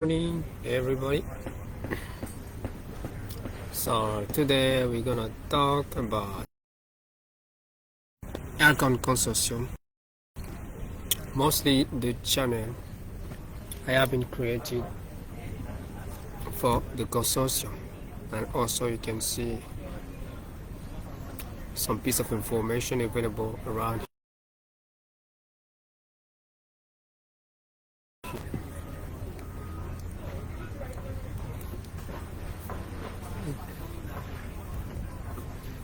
Morning, everybody. So today we're gonna talk about Aircon Consortium. Mostly the channel I have been created for the consortium, and also you can see some piece of information available around.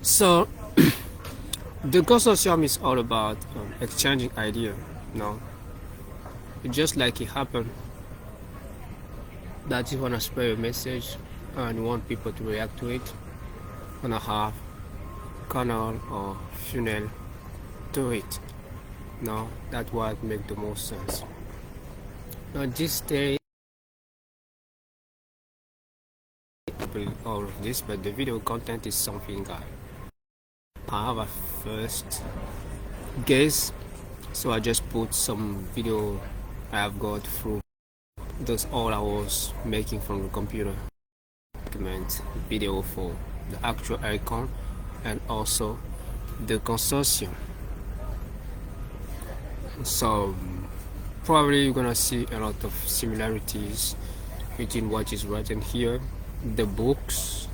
So the consortium is all about exchanging ideas. No, it's just like it happened that you wanna spread a message and you want people to react to it. Wanna have canal or funnel to it. No, that's what makes the most sense. Now this day all of this, but the video content is something I have a first guess, so I just put some video I have got through. That's all I was making from the computer. Document video for the actual icon and also the consortium. So probably you're gonna see a lot of similarities between what is written here, the books,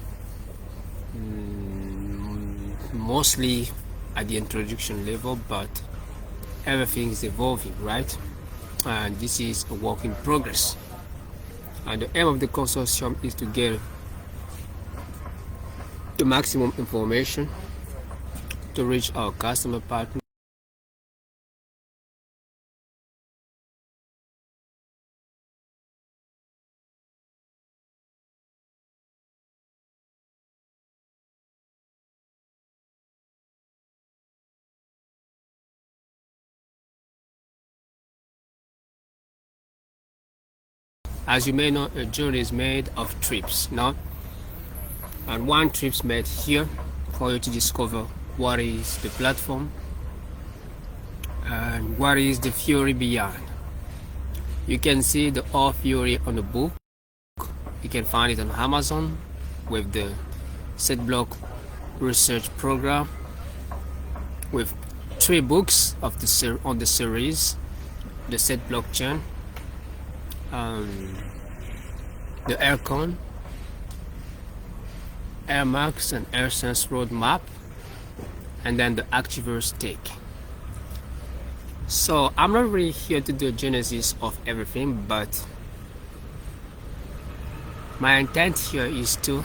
mostly at the introduction level, but everything is evolving, right? And this is a work in progress. And the aim of the consortium is to get the maximum information to reach our customer partners. As you may know, a journey is made of trips, no? And one trip's made here for you to discover what is the platform and what is the theory beyond. You can see the whole theory on the book. You can find it on Amazon with the SetBlock research program with 3 books of on the series, the Set Blockchain, the Aircon, AirMax and AirSense roadmap, and then the Activerse take. So I'm not really here to do a genesis of everything, but my intent here is to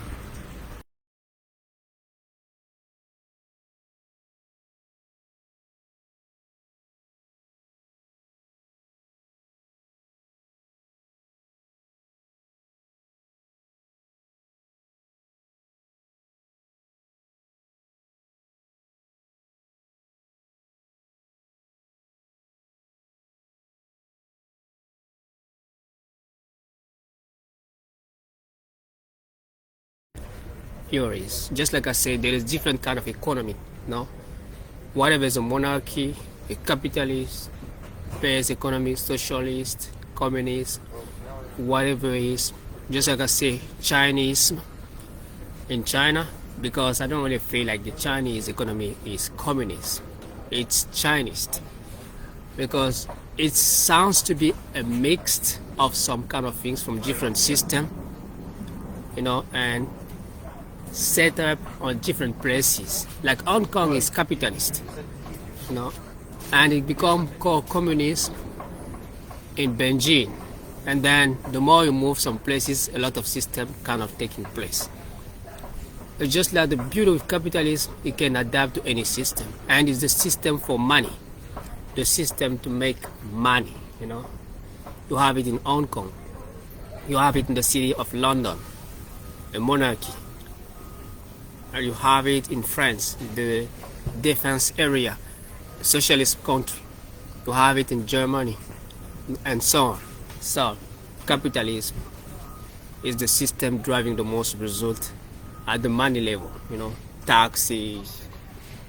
theories. Just like I said, there is different kind of economy. No, whatever is a monarchy, a capitalist, based economy, socialist, communist, whatever it is. Just like I say, Chinese in China, because I don't really feel like the Chinese economy is communist. It's Chinese because it sounds to be a mix of some kind of things from different system, and set up on different places. Like Hong Kong is capitalist, and it become called communist in Beijing. And then the more you move some places, a lot of system kind of taking place. It's just like the beauty of capitalism, it can adapt to any system, and it's the system for money, the system to make money. You have it in Hong Kong, you have it in the city of London, a monarchy, and you have it in France, the defense area, socialist country, you have it in Germany, and so on. So capitalism is the system driving the most result at the money level, taxes,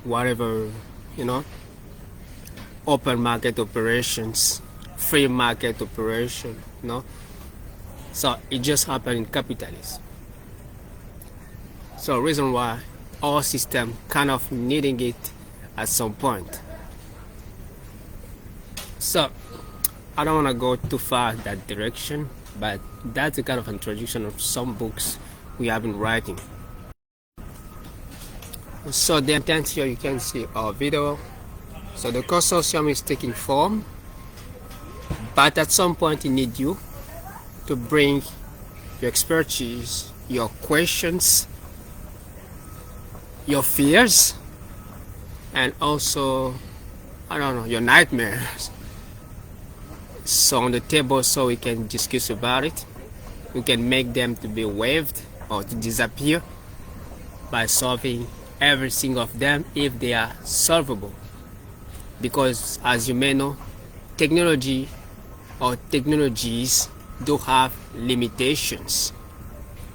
whatever, open market operations, free market operation, So it just happened in capitalism. So reason why our system kind of needing it at some point. So I don't want to go too far that direction, but that's a kind of introduction of some books we have been writing. So the intent here, you can see our video. So the consortium is taking form, but at some point it needs you to bring your expertise, your questions, your fears, and also, I don't know, your nightmares. So on the table, so we can discuss about it. We can make them to be waived or to disappear by solving every single of them if they are solvable. Because as you may know, technology or technologies do have limitations.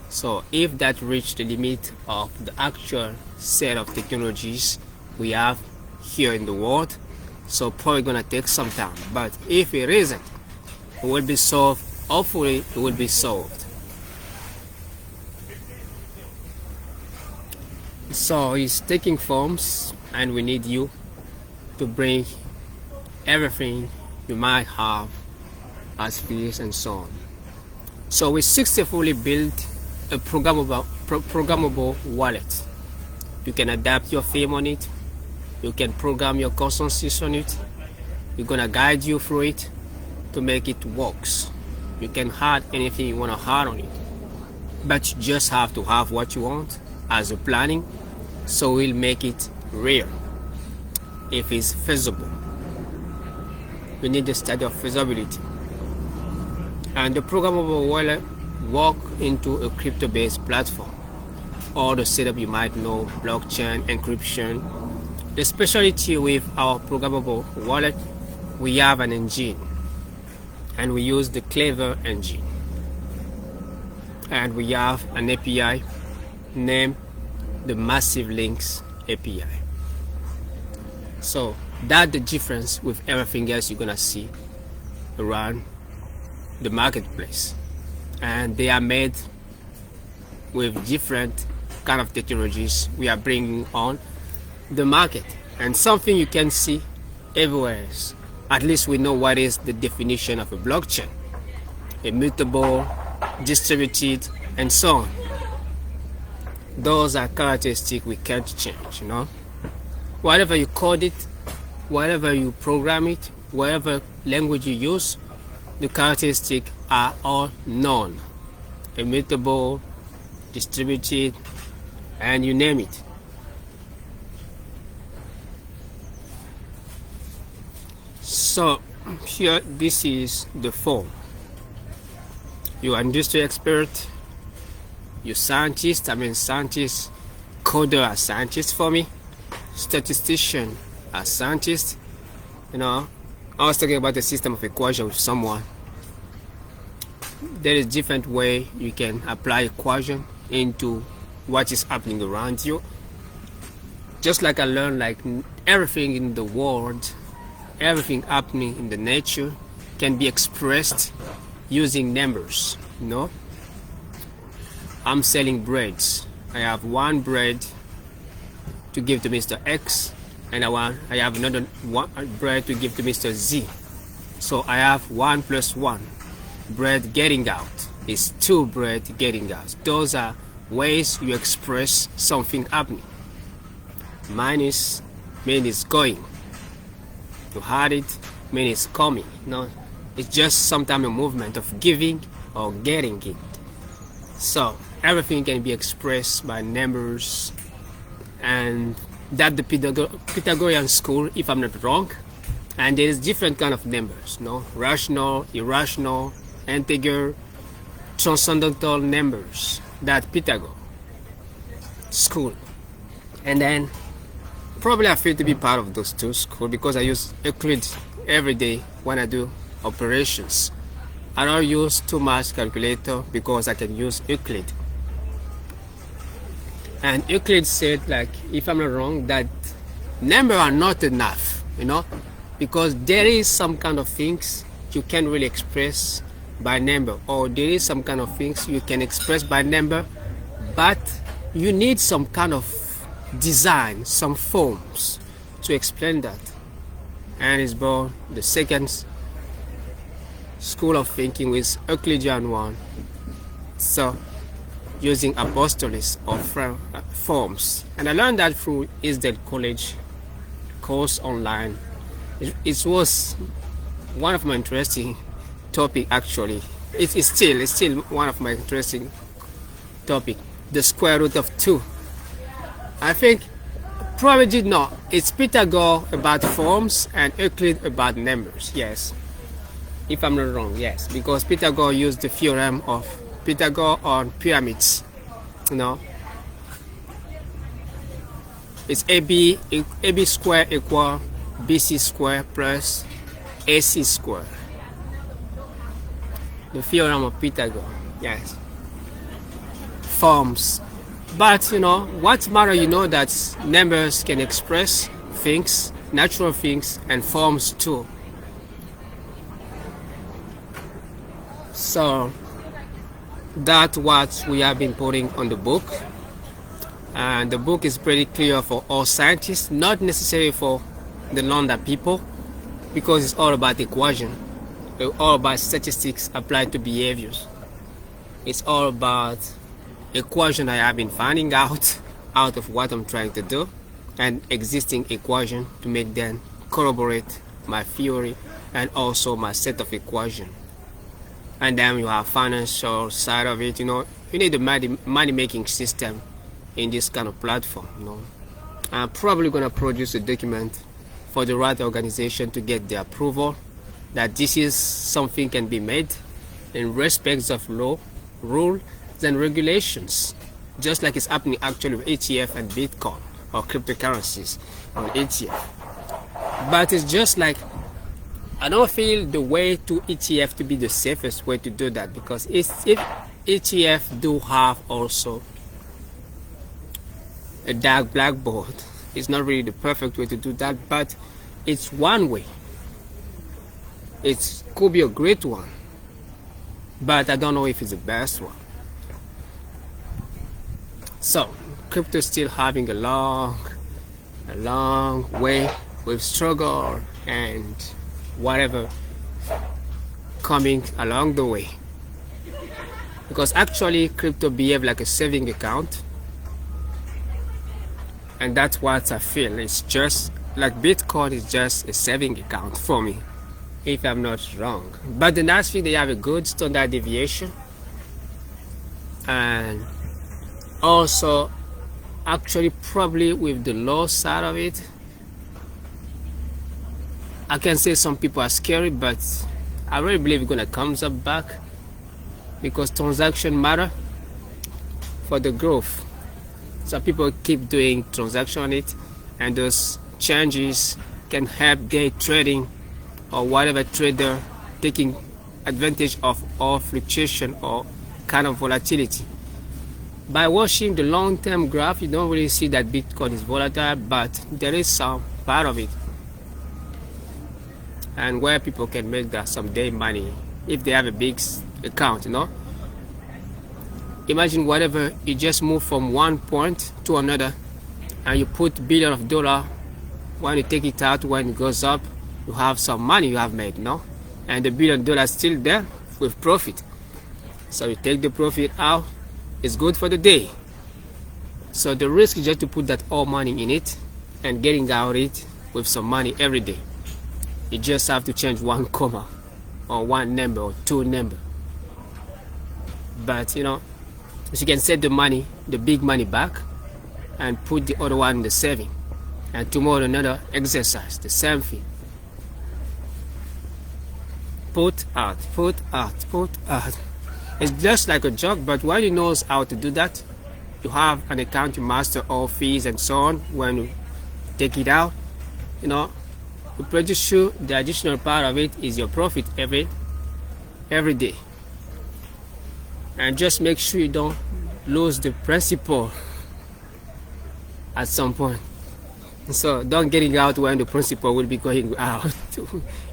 So if that reach the limit of the actual set of technologies we have here in the world, so probably gonna take some time. But if it isn't, it will be solved. Hopefully it will be solved. So it's taking forms, and we need you to bring everything you might have as fears and so on. So we successfully built a programmable wallet. You can adapt your theme on it. You can program your consensus on it. We're gonna guide you through it to make it works. You can add anything you wanna add on it, but you just have to have what you want as a planning, so we'll make it real if it's feasible. We need the study of feasibility. And the programmable wallet walk into a crypto-based platform. All the setup you might know, blockchain, encryption. The specialty with our programmable wallet, we have an engine, and we use the Clever engine. And we have an API named the Massive Links API. So that's the difference with everything else you're gonna see around the marketplace. And they are made with different kind of technologies we are bringing on the market, and something you can see everywhere else. At least we know what is the definition of a blockchain: immutable, distributed, and so on. Those are characteristics we can't change, you know. Whatever you code it, whatever you program it, whatever language you use, the characteristics are all known: immutable, distributed, and you name it. So here, this is the form. You industry expert, you scientist, coder are scientists for me, statistician are scientists. You know, I was talking about the system of equation with someone. There is different way you can apply equation into what is happening around you. Just like I learned, like everything in the world, everything happening in the nature can be expressed using numbers, you know. I'm selling breads. I have one bread to give to Mr. X, and I have another bread to give to Mr. Z. So I have 1 + 1. Bread getting out is 2 bread getting out. Those are ways you express something happening. Minus means it's going. To add it means it's coming. No, it's just sometimes a movement of giving or getting it. So everything can be expressed by numbers, and that the Pythagorean school, if I'm not wrong. And there is different kind of numbers, no? Rational, irrational, integer, transcendental numbers. That Pythagorean school. And then probably I feel to be part of those two schools because I use Euclid every day when I do operations. I don't use too much calculator because I can use Euclid. And Euclid said, like, if I'm not wrong, that numbers are not enough, you know, because there is some kind of things you can't really express by number, or there is some kind of things you can express by number, but you need some kind of design, some forms to explain that. And is born the second school of thinking with Euclidean one. So using apostoles or forms, and I learned that through Eastdale College course online. It was one of my interesting topic actually. It's still one of my interesting topic. The square root of 2. I think probably did not. It's Pythagoras about forms and Euclid about numbers. Yes, if I'm not wrong. Yes, because Pythagoras used the theorem of Pythagoras on pyramids. You know, it's AB square equal BC square plus AC square. The theorem of Pythagoras. Yes. Forms. But you know what matter, you know that numbers can express things, natural things, and forms too. So that's what we have been putting on the book, and the book is pretty clear for all scientists, not necessarily for the London people, because it's all about equation, it's all about statistics applied to behaviors. It's all about equation I have been finding out of what I'm trying to do, and existing equation to make them corroborate my theory and also my set of equation. And then you have financial side of it. You know, you need a money making system in this kind of platform. You know, I'm probably gonna produce a document for the right organization to get the approval that this is something can be made in respects of law, rules and regulations, just like it's happening actually with ETF and Bitcoin or cryptocurrencies on ETF. But it's just like, I don't feel the way to ETF to be the safest way to do that, because if ETF do have also a dark blackboard, it's not really the perfect way to do that, but it's one way. It could be a great one, but I don't know if it's the best one. So crypto is still having a long way with struggle and whatever coming along the way, because actually crypto behave like a saving account, and that's what I feel. It's just like Bitcoin is just a saving account for me, if I'm not wrong. But the nice thing, they have a good standard deviation, and also actually probably with the low side of it, I can say some people are scary, but I really believe it's gonna come up back, because transaction matter for the growth. So people keep doing transaction on it, and those changes can help day trading or whatever trader taking advantage of all fluctuation or kind of volatility. By watching the long-term graph, you don't really see that Bitcoin is volatile, but there is some part of it, and where people can make that some day money if they have a big account. You know, imagine whatever, you just move from one point to another, and you put billions of dollars. When you take it out, when it goes up, you have some money you have made, no? And the $1 billion still there with profit. So you take the profit out, it's good for the day. So the risk is just to put that all money in it and getting out it with some money every day. You just have to change one comma or one number or two number. But you know, you can set the money, the big money back, and put the other one in the saving. And tomorrow another exercise, the same thing. Put out, put out, put out. It's just like a joke, but when you know how to do that, you have an account, you master all fees and so on. When you take it out, you know, you're pretty sure the additional part of it is your profit every day. And just make sure you don't lose the principal at some point. So don't get it out when the principal will be going out.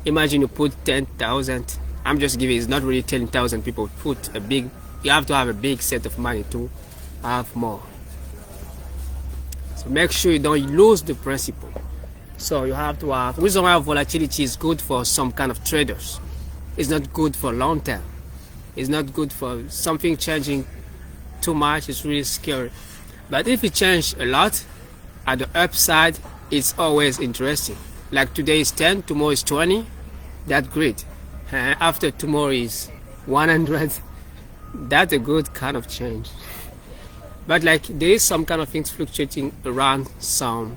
Imagine you put 10,000 I'm just giving, it's not really 10,000 people. Put a big, you have to have a big set of money to have more. So make sure you don't lose the principle. So you have to have, reason why volatility is good for some kind of traders. It's not good for long term. It's not good for something changing too much. It's really scary. But if it changes a lot, at the upside, it's always interesting. Like today is 10, tomorrow is 20. That's great. After tomorrow is 100. That's a good kind of change. But like there is some kind of things fluctuating around some,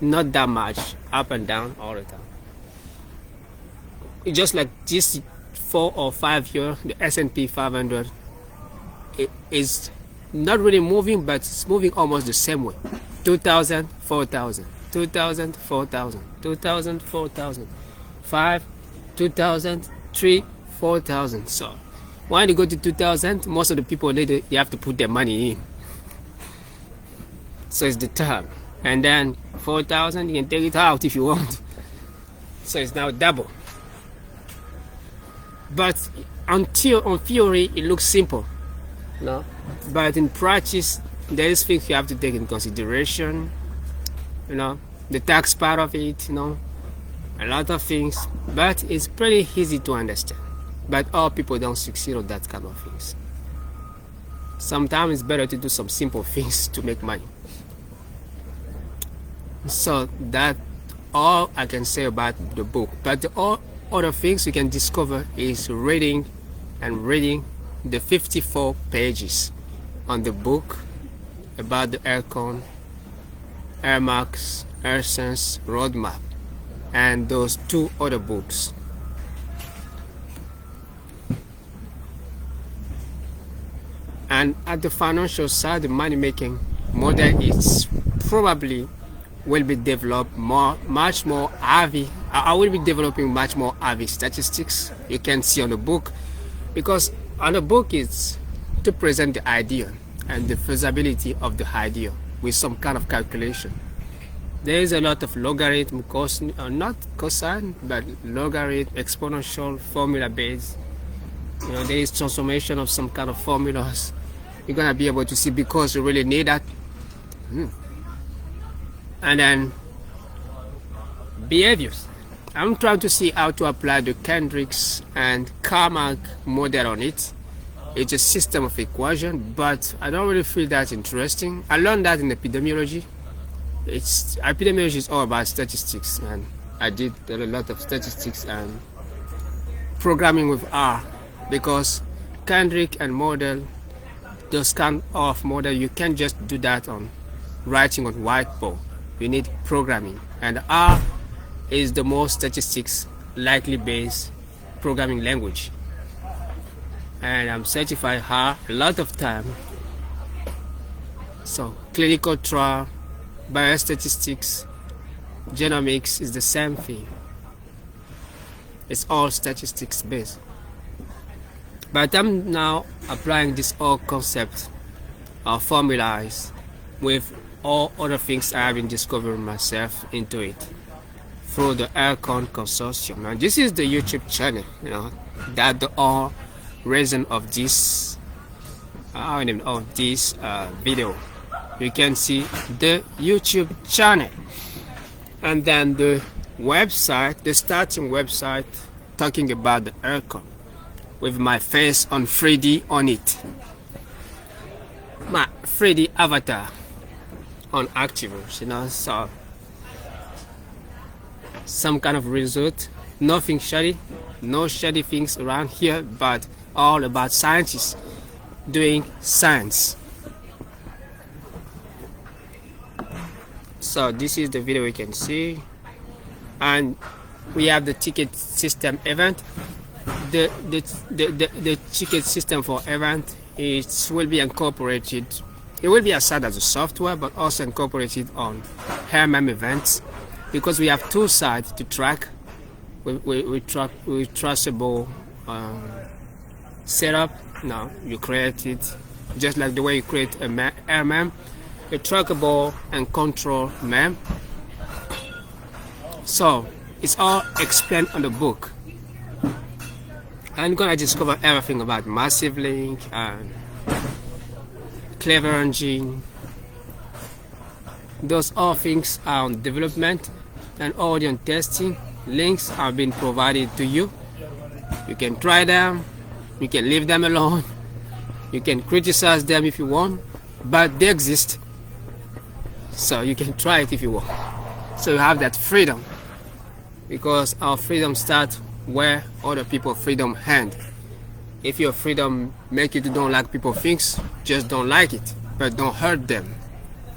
not that much, up and down all the time. It's just like this 4 or 5 year, the S&P 500 is not really moving, but it's moving almost the same way. 2,000, 4,000, 2,000, 4,000, 2,000, 4,000, 5, 2,000, 3, 4,000. So when you go to 2,000, most of the people later you have to put their money in. So it's the top, and then 4,000 you can take it out if you want. So it's now double. But on theory it looks simple, no? But in practice there is things you have to take in consideration. You know, the tax part of it. You know, a lot of things. But it's pretty easy to understand. But all people don't succeed on that kind of things. Sometimes it's better to do some simple things to make money. So that's all I can say about the book. But the all other things you can discover is reading the 54 pages on the book about the Aircon, AirMax, AirSense roadmap, and those 2 other books. And at the financial side, the money making model is probably will be developed much more heavy. I will be developing much more heavy statistics you can see on the book, because on the book it's to present the idea and the feasibility of the idea with some kind of calculation. There is a lot of logarithm, not cosine, but logarithm, exponential, formula based. You know, there is transformation of some kind of formulas. You're gonna be able to see, because you really need that. And then behaviors. I'm trying to see how to apply the Kendricks and Carmack model on it. It's a system of equation, but I don't really feel that interesting. I learned that in epidemiology. Epidemiology is all about statistics, and I did a lot of statistics and programming with R, because Kendrick and model, those kind of model, you can't just do that on writing on whiteboard. You need programming, and R is the most statistics likely based programming language, and I'm certified R a lot of time. So clinical trial, biostatistics, genomics is the same thing. It's all statistics based, but I'm now applying this whole concept of formulas with all other things I have been discovering myself into it through the Aircon consortium. Now this is the YouTube channel, you know, that the whole reason of this video. You can see the YouTube channel, and then the website, the starting website talking about the Aircon with my face on 3D on it, my 3D avatar on Activerse, you know. So some kind of result, nothing shady, no shady things around here, but all about scientists doing science. So this is the video you can see, and we have the ticket system event. The ticket system for event, it will be incorporated. It will be aside as a software, but also incorporated on HRMM events, because we have 2 sides to track. We track with traceable setup. Now you create it just like the way you create a HRMM, a trackable and control mem. So it's all explained on the book. I'm gonna discover everything about Massive Link and Clever Engine. Those all things are on development and already on testing. Links are being provided to you. You can try them, you can leave them alone, you can criticize them if you want, but they exist. So you can try it if you want. So you have that freedom, because our freedom starts where other people's freedom end. If your freedom make you to don't like people things, just don't like it, but don't hurt them.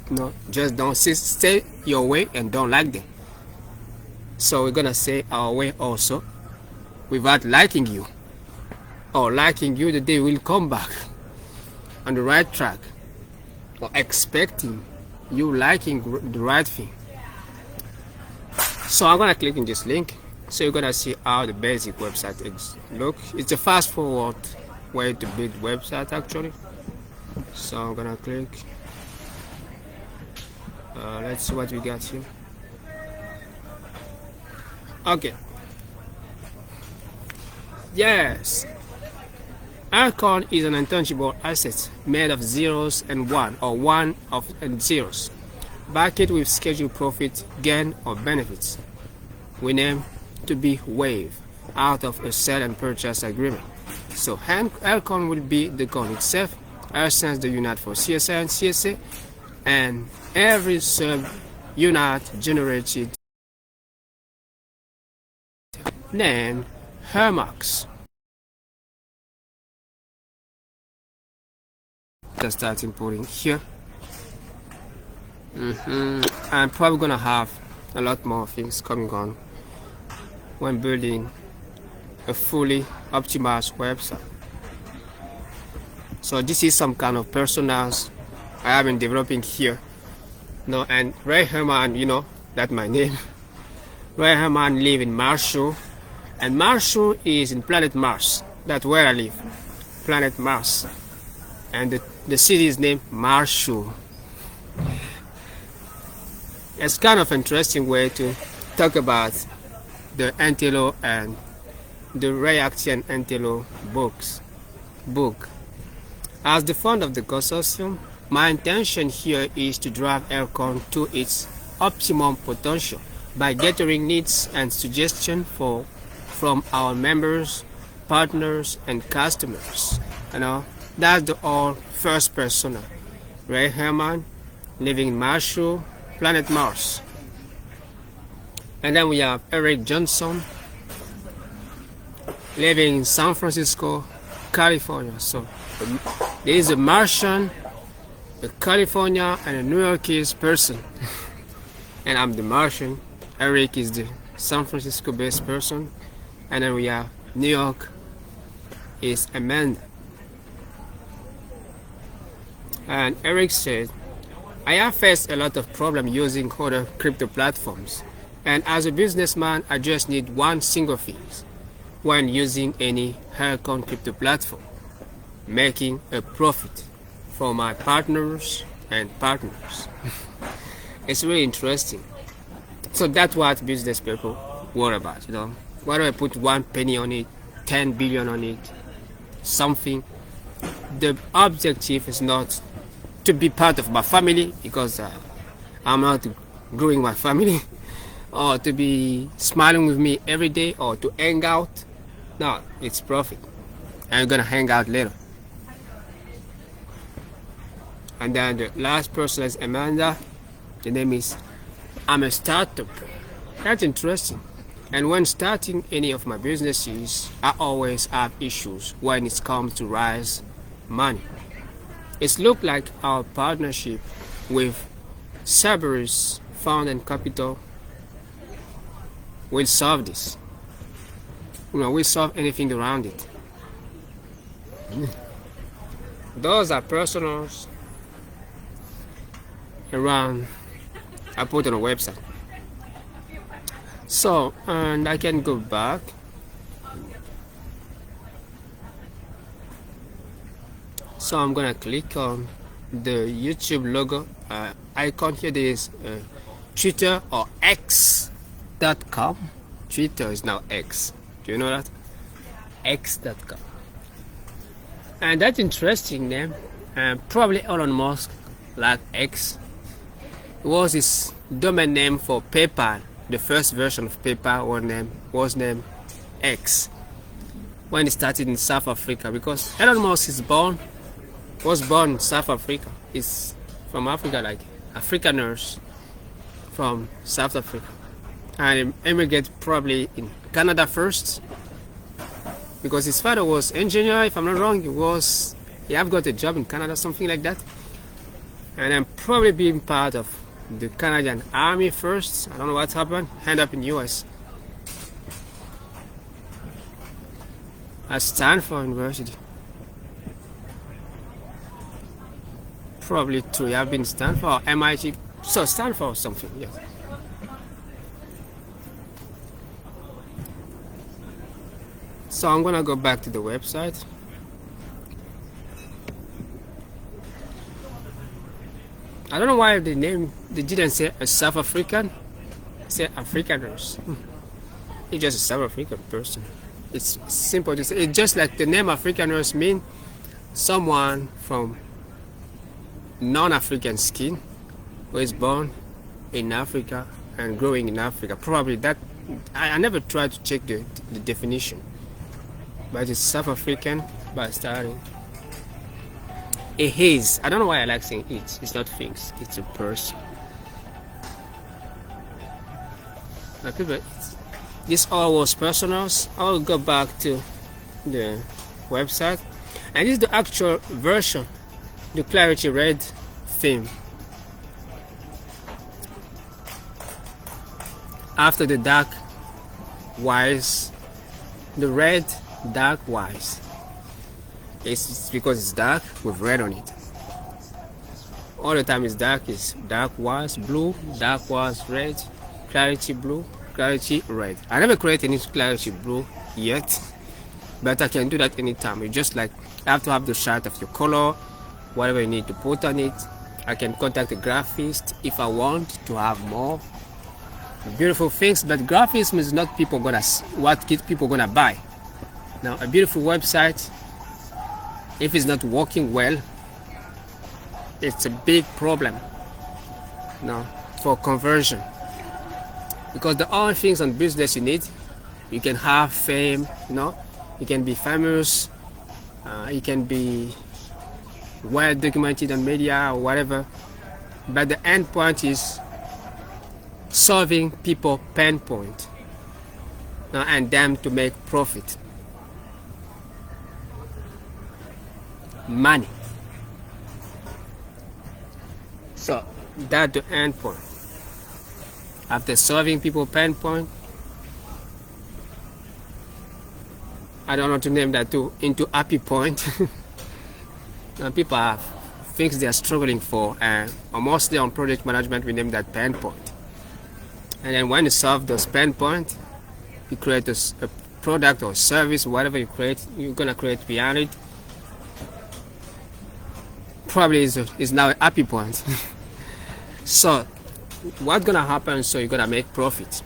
No, just don't stay your way and don't like them. So we're gonna say our way also without liking you, or liking you, the day will come back on the right track, or expecting you liking the right thing. So I'm gonna click in this link. So you're gonna see how the basic website look. It's a fast forward way to build website actually. So I'm gonna click. Let's see what we got here. Okay. Yes. Aircon is an intangible asset made of zeros and one, or one of and zeros. Back it with scheduled profit, gain, or benefits. We name to be waived out of a sale and purchase agreement. So Aircon will be the coin itself, AirSense the unit for CSA and CSA, and every sub unit generated named Hermax. Just start importing here. I'm probably gonna have a lot more things coming on when building a fully optimized website. So this is some kind of personas I have been developing here. No, and Ray Herman, you know, that's my name. Ray Herman live in Marshall, and Marshall is in planet Mars. That's where I live, planet Mars, and the city is named Marshall. It's kind of interesting way to talk about the Antelo and the Ray Action Antelo book. As the founder of the consortium, my intention here is to drive Aircon to its optimum potential by gathering needs and suggestions from our members, partners, and customers. You know, that's the all first persona. Ray Herman, living in Marshall, planet Mars. And then we have Eric Johnson, living in San Francisco, California. So there is a Martian, a California, and a New Yorkese person. And I'm the Martian. Eric is the San Francisco based person. And then we have New York is Amanda. And Eric said, I have faced a lot of problems using other crypto platforms. And as a businessman, I just need one single thing when using any Aircon crypto platform: making a profit for my partners and partners. It's really interesting. So that's what business people worry about, you know. Why do I put 1 penny on it, 10 billion on it, something? The objective is not to be part of my family, because I'm not growing my family, or to be smiling with me every day, or to hang out. No, it's profit. I'm gonna hang out later. And then the last person is Amanda. The name is I'm a startup. That's interesting. And when starting any of my businesses, I always have issues when it comes to raise money. It's looked like our partnership with Cerberus Fund and Capital will solve this. You know, we'll solve anything around it. Those are personals around I put on a website. So, and I can go back. So I'm gonna click on the YouTube logo icon here. There is Twitter or X.com. Twitter is now X. Do you know that? X.com. And that's interesting name. And probably Elon Musk, like X, was his domain name for PayPal. The first version of PayPal was named X when it started in South Africa, because Elon Musk was born in South Africa. He's from Africa, like Afrikaners from South Africa, and immigrated probably in Canada first, because his father was engineer, if I'm not wrong. He have got a job in Canada, something like that, and then probably being part of the Canadian Army first. I don't know what happened. End up in US at Stanford University. Probably true. I've been Stanford or MIT. So Stanford or something. Yes. So I'm gonna go back to the website. I don't know why they didn't say a South African, say Afrikaners. It's just a South African person. It's simple to say. It's just like the name Afrikaners mean someone from non-African skin who is born in Africa and growing in Africa. Probably that. I never tried to check the definition, but it's South African by starting. A haze. I don't know why I like saying it. It's not things. It's a person. Okay, this all was personals. I'll go back to the website, and this is the actual version, the Clarity Red theme. After the dark wise, the red dark wise. It's because it's dark with red on it. All the time it's dark. It's dark wise blue, dark wise red, clarity blue, clarity red. I never created any clarity blue yet, but I can do that anytime. You just like have to have the shot of your color, whatever you need to put on it. I can contact the graphist if I want to have more beautiful things, but graphism is not what people gonna buy. Now a beautiful website, if it's not working well, it's a big problem for conversion, because the only things on business you need, you can have fame, you can be famous, you can be well documented on media or whatever, but the end point is solving people pain point and them to make profit, money. So that's the end point. After solving people pain point, I don't know to name that too, into happy point. Now people have things they are struggling for, and mostly on project management we name that pain point. And then when you solve those pain points, you create a product or service, whatever you create, you're gonna create beyond it. Probably is now a happy point. So what's gonna happen? So you're gonna make profit.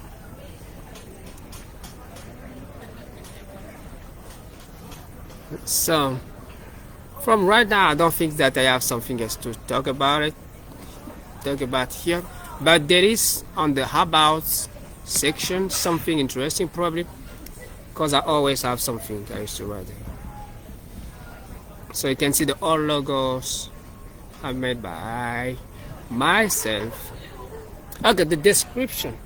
So from right now, I don't think that I have something else to talk about here, but there is on the about section something interesting, probably because I always have something I used to write there. So you can see the all logos are made by myself. Okay, the description,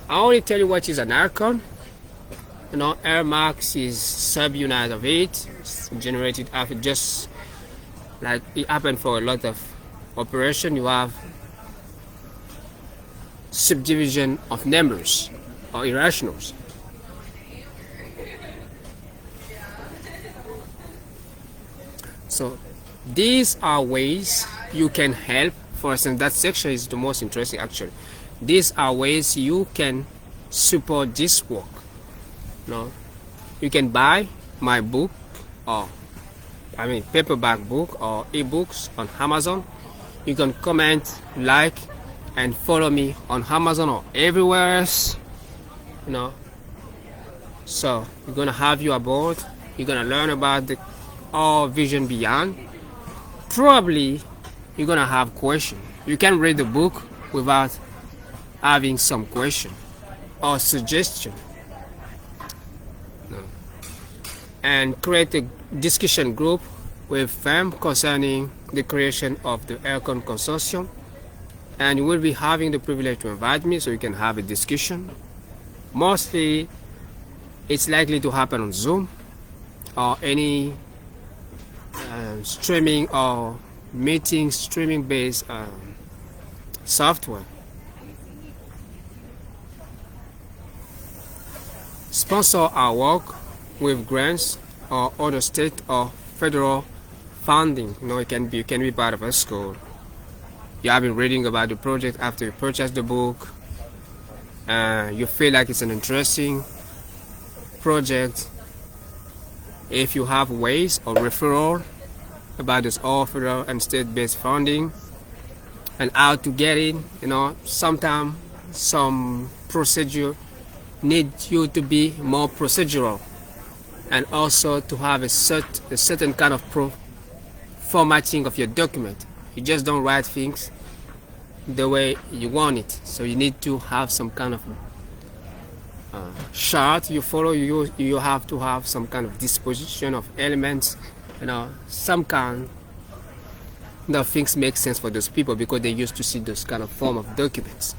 I only tell you what is an icon. Air Max is subunit of it. It's generated after, just like it happened for a lot of operation. You have subdivision of numbers or irrationals. So these are ways you can help. For instance, that section is the most interesting actually. These are ways you can support this work. You can buy my book, or paperback book or ebooks on Amazon. You can comment, like, and follow me on Amazon or everywhere else. So we're gonna have you aboard You're gonna learn about the all vision beyond. Probably you're gonna have question. You can read the book without having some question or suggestion. No. And create a discussion group with them concerning the creation of the Aircon consortium. And you will be having the privilege to invite me so you can have a discussion. Mostly it's likely to happen on Zoom or any streaming or meeting streaming based software. Sponsor our work with grants or other state or federal funding. You can be part of a school. You have been reading about the project after you purchase the book. You feel like it's an interesting project. If you have ways or referral about this all federal and state-based funding and how to get it, sometimes some procedure need you to be more procedural and also to have a certain kind of formatting of your document. You just don't write things the way you want it, so you need to have some kind of chart you follow. You have to have some kind of disposition of elements, some kind of things make sense for those people because they used to see those kind of form of documents.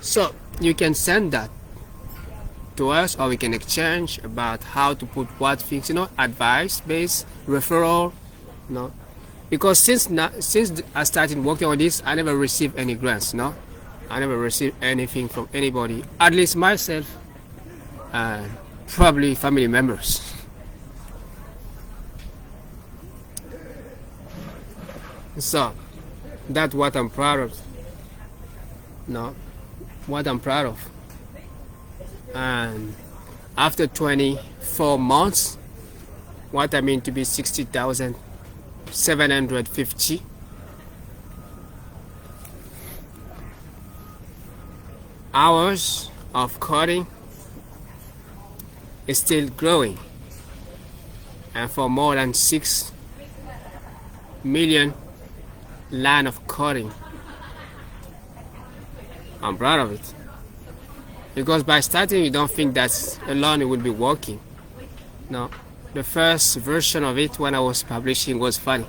So you can send that to us, or we can exchange about how to put what things, advice based referral, because since I started working on this, I never received any grants. I never received anything from anybody, at least myself and probably family members. So that's what I'm proud of. What I'm proud of. And after 24 months, what I mean to be 60,750 hours of coding is still growing, and for more than 6 million line of coding. I'm proud of it, because by starting you don't think that alone it will be working. No, the first version of it when I was publishing was funny,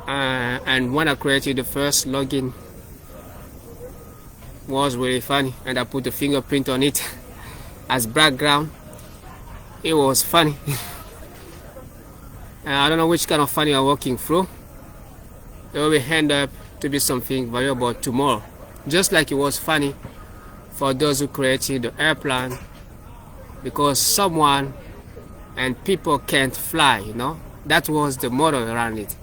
and when I created the first login was really funny, and I put a fingerprint on it as background. It was funny. And I don't know which kind of funny I'm working through. It will end up to be something valuable tomorrow, just like it was funny for those who created the airplane, because someone and people can't fly. That was the model around it.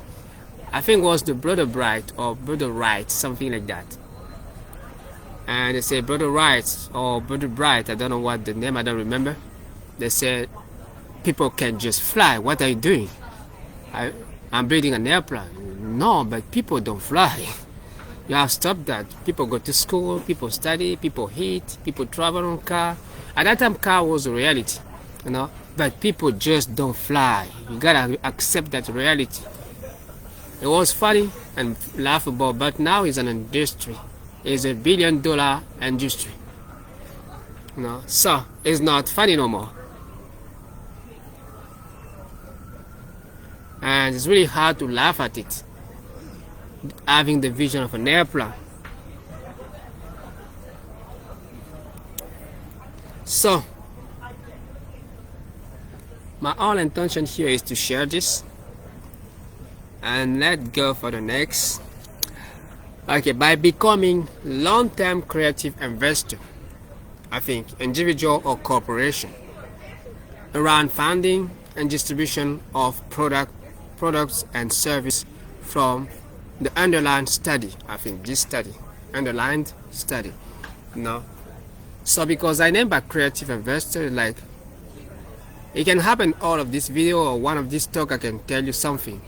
I think it was the Brother Bright or Brother Wright, something like that. And they say Brother Wright or Brother Bright, I don't know what the name, I don't remember. They said people can just fly. What are you doing? I'm building an airplane. No, but people don't fly. You have to stop that. People go to school, people study, people eat, people travel on car. At that time, car was a reality, but people just don't fly. You gotta accept that reality. It was funny and laughable, but now it's an industry. It's $1 billion industry. So it's not funny no more. And it's really hard to laugh at it, having the vision of an airplane. So my whole intention here is to share this, and let's go for the next. Okay, by becoming long-term creative investor, I think individual or corporation, around funding and distribution of products and service from the underlined study. I think this study, underlined study. So because I named a creative investor, like it can happen all of this video or one of this talk, I can tell you something.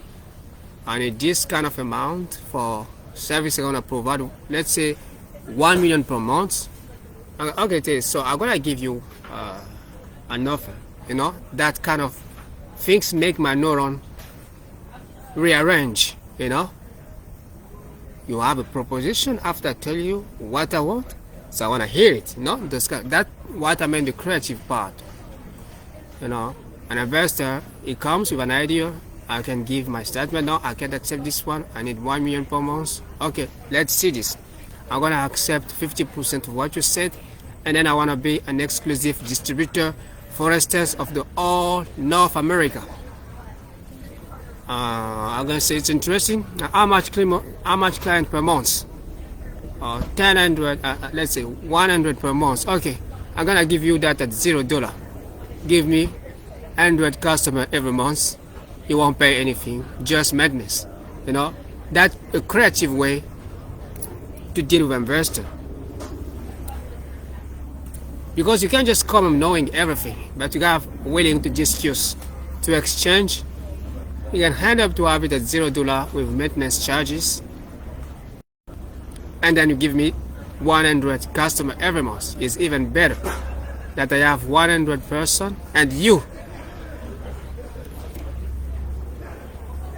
I need this kind of amount for service I'm gonna provide, let's say 1 million per month. Okay, so I'm gonna give you an offer. You know, that kind of things make my neuron rearrange. You know, you have a proposition after I tell you what I want, so I want to hear it. You know, that what I mean, the creative part. You know, an investor, he comes with an idea. I can give my statement. No, I can't accept this one. I need 1 million per month. Okay, let's see this. I'm gonna accept 50% of what you said, and then I wanna be an exclusive distributor, for instance, of the all North America. I'm gonna say it's interesting. How much client per month? 1000. Let's say 100 per month. Okay, I'm gonna give you that at $0. Give me 100 customer every month. You won't pay anything, just madness. You know, that's a creative way to deal with investor. Because you can't just come knowing everything, but you have willing to discuss, to exchange. You can hand up to have it at $0 with maintenance charges, and then you give me 100 customer every month. It's even better that I have 100 person and you.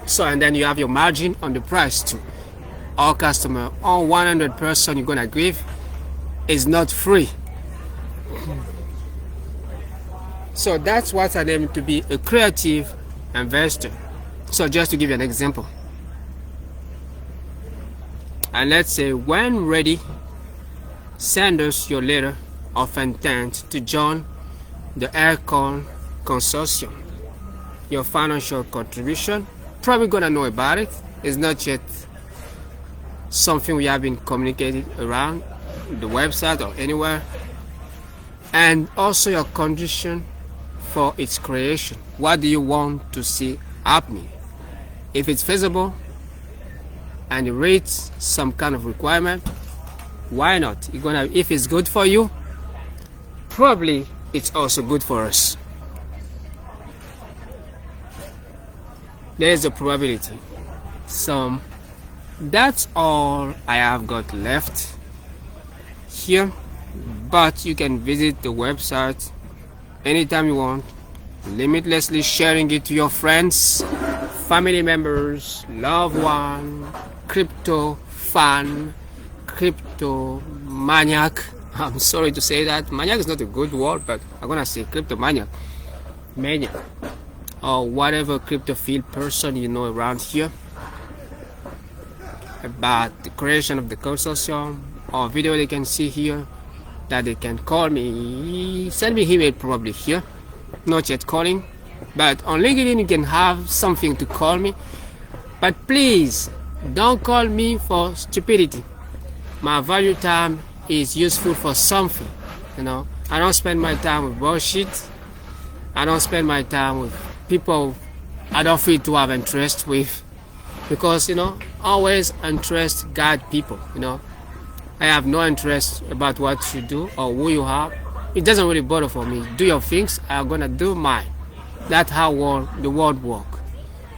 So, and then you have your margin on the price too. All customer, all 100 person you're gonna give is not free. So that's what I aim to be, a creative investor. So just to give you an example, and let's say when ready, send us your letter of intent to join the Aircon Consortium. Your financial contribution, probably gonna know about it. It's not yet something we have been communicated around the website or anywhere. And also your condition for its creation. What do you want to see happening? If it's feasible and it rates some kind of requirement, why not? If it's good for you, probably it's also good for us. There is a probability. So that's all I have got left here, but you can visit the website anytime you want, limitlessly sharing it to your friends, family members, loved one, crypto fan, crypto maniac. I'm sorry to say that. Maniac is not a good word, but I'm gonna say crypto maniac, or whatever cryptophile person you know around here about the creation of the consortium, or video they can see here, that they can call me, send me email probably here, not yet calling, but on LinkedIn you can have something to call me. But please don't call me for stupidity. My value time is useful for something. You know, I don't spend my time with bullshit. I don't spend my time with people I don't feel to have interest with, because, you know, always interest guide people. You know, I have no interest about what you do or who you are. It doesn't really bother for me. Do your things, I'm gonna do mine. That's how the world works.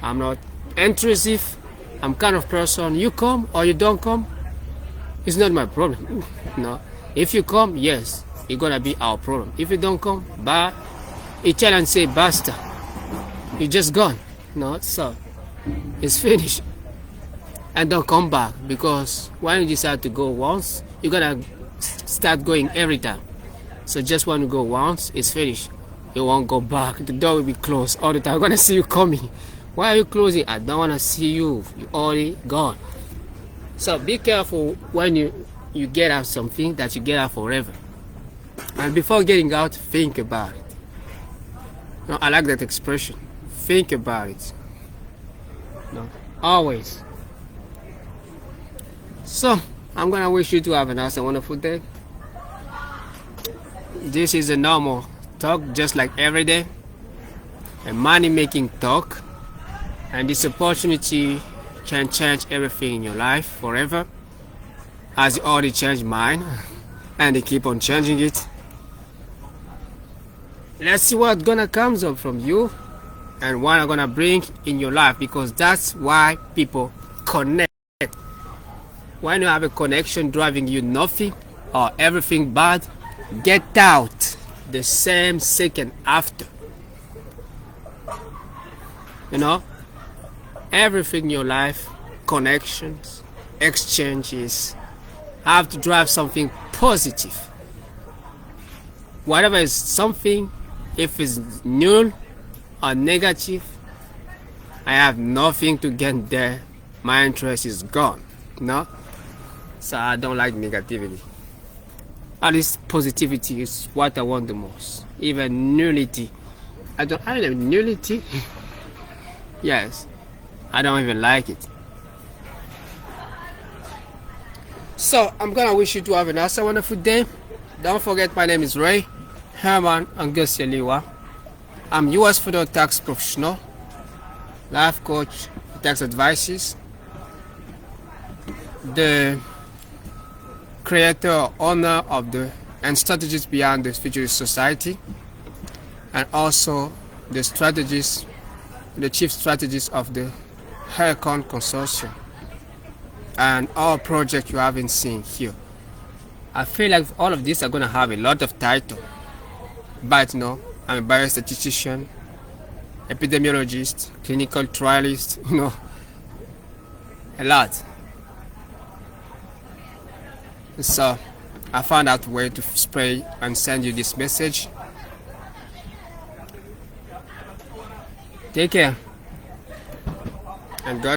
I'm not intrusive. I'm kind of person, you come or you don't come, it's not my problem. No, if you come, yes, it's gonna be our problem. If you don't come, bye. You tell and say basta, you just gone. No, so it's finished. And don't come back, because when you decide to go once, you're gonna start going every time. So just when you go once, it's finished. You won't go back. The door will be closed all the time. I'm gonna see you coming. Why are you closing? I don't wanna see you. You're already gone. So be careful when you get out something that you get out forever. And before getting out, think about it. No, I like that expression. Think about it. No, always. So I'm gonna wish you to have a nice and wonderful day. This is a normal talk, just like every day, a money-making talk, and this opportunity can change everything in your life forever, as it already changed mine, and they keep on changing it. Let's see what gonna comes up from you and what I'm gonna bring in your life, because that's why people connect. When you have a connection driving you nothing or everything bad, get out the same second after. You know, everything in your life, connections, exchanges, have to drive something positive. Whatever is something, if it's null or negative, I have nothing to gain there. My interest is gone. No? So I don't like negativity. At least positivity is what I want the most. Even nullity. I don't like nullity. Yes. I don't even like it. So I'm gonna wish you to have an awesome wonderful day. Don't forget my name is Ray Herman Angoseliwa. I'm US federal tax professional, life coach, tax advices, the creator or owner of the and strategist behind the Futurist Society, and also the strategist, the chief strategist of the HERCON Consortium and all projects you haven't seen here. I feel like all of these are gonna have a lot of title, but no, I'm a biostatistician, epidemiologist, clinical trialist, a lot. So I found out a way to spray and send you this message. Take care and God